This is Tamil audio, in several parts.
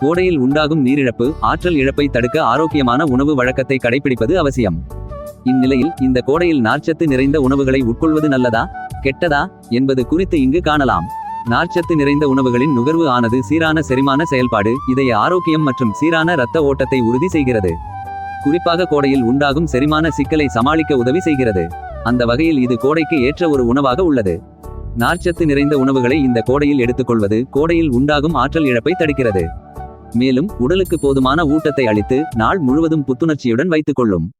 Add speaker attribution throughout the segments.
Speaker 1: கோடையில் உண்டாகும் நீரிழப்பு, ஆற்றல் இழப்பை தடுக்க ஆரோக்கியமான உணவு வழக்கத்தை கடைபிடிப்பது அவசியம். இந்நிலையில், இந்த கோடையில் நார்ச்சத்து நிறைந்த உணவுகளை உட்கொள்வது நல்லதா, கெட்டதா என்பது குறித்து இங்கு காணலாம். நார்ச்சத்து நிறைந்த உணவுகளின் நுகர்வு ஆனது சீரான செரிமான செயல்பாடு, இதய ஆரோக்கியம் மற்றும் சீரான இரத்த ஓட்டத்தை உறுதி செய்கிறது. குறிப்பாக கோடையில் உண்டாகும் செரிமான சிக்கலை சமாளிக்க உதவி செய்கிறது. அந்த வகையில் இது கோடைக்கு ஏற்ற ஒரு உணவாக உள்ளது. நார்ச்சத்து நிறைந்த உணவுகளை இந்த கோடையில் எடுத்துக்கொள்வது கோடையில் உண்டாகும் ஆற்றல் இழப்பை தடுக்கிறது. மேலும் உடலுக்கு போதுமான ஊட்டத்தை அளித்து நாள் முழுவதும் புத்துணர்ச்சியுடன் வைத்துக் கொள்ளும்.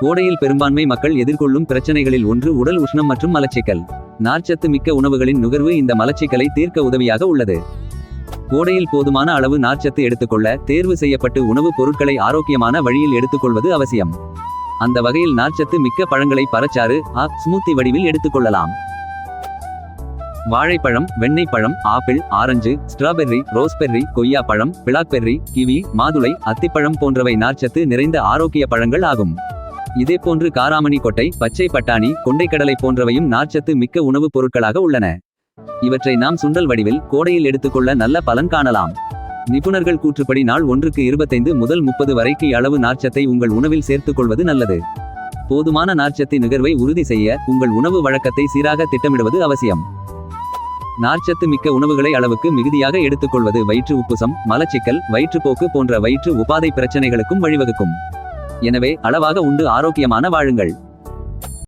Speaker 1: கோடையில் பெரும்பான்மை மக்கள் எதிர்கொள்ளும் பிரச்சனைகளில் ஒன்று உடல் உஷ்ணம் மற்றும் மலச்சிக்கல். நார்ச்சத்து மிக்க உணவுகளின் நுகர்வு இந்த மலச்சிக்கலை தீர்க்க உதவியாக உள்ளது. கோடையில் போதுமான அளவு நார்ச்சத்து எடுத்துக்கொள்ள தேர்வு செய்யப்பட்டு உணவுப் பொருட்களை ஆரோக்கியமான வழியில் எடுத்துக்கொள்வது அவசியம். அந்த வகையில் நார்ச்சத்து மிக்க பழங்களை பழச்சாறு, ஸ்மூத்தி வடிவில் எடுத்துக்கொள்ளலாம். வாழைப்பழம், வெண்ணெய் பழம், ஆப்பிள், ஆரஞ்சு, ஸ்ட்ராபெர்ரி, ரோஸ்பெர்ரி, கொய்யா பழம், பிளாக்பெர்ரி, கிவி, மாதுளை, அத்திப்பழம் போன்றவை நார்ச்சத்து நிறைந்த ஆரோக்கிய பழங்கள் ஆகும். இதேபோன்று காராமணி கொட்டை, பச்சை பட்டாணி, கொண்டைக்கடலை போன்றவையும் நார்ச்சத்து மிக்க உணவுப் பொருட்களாக உள்ளன. இவற்றை நாம் சுண்டல் வடிவில் கோடையில் எடுத்துக்கொள்ள நல்ல பலன் காணலாம். நிபுணர்கள் கூற்றுப்படி நாள் ஒன்றுக்கு 25 முதல் 30 வரைக்கு அளவு நார்ச்சத்தை உங்கள் உணவில் சேர்த்துக் கொள்வது நல்லது. போதுமான நார்ச்சத்து நுகர்வை உறுதி செய்ய உங்கள் உணவு வழக்கத்தை சீராக திட்டமிடுவது அவசியம். நார்ச்சத்து மிக்க உணவுகளை அளவுக்கு மிகுதியாக எடுத்துக்கொள்வது வயிற்று உப்புசம், மலச்சிக்கல், வயிற்றுப்போக்கு போன்ற வயிற்று உபாதை பிரச்சனைகளுக்கும் வழிவகுக்கும். எனவே அளவாக உண்டு ஆரோக்கியமான வாழுங்கள்.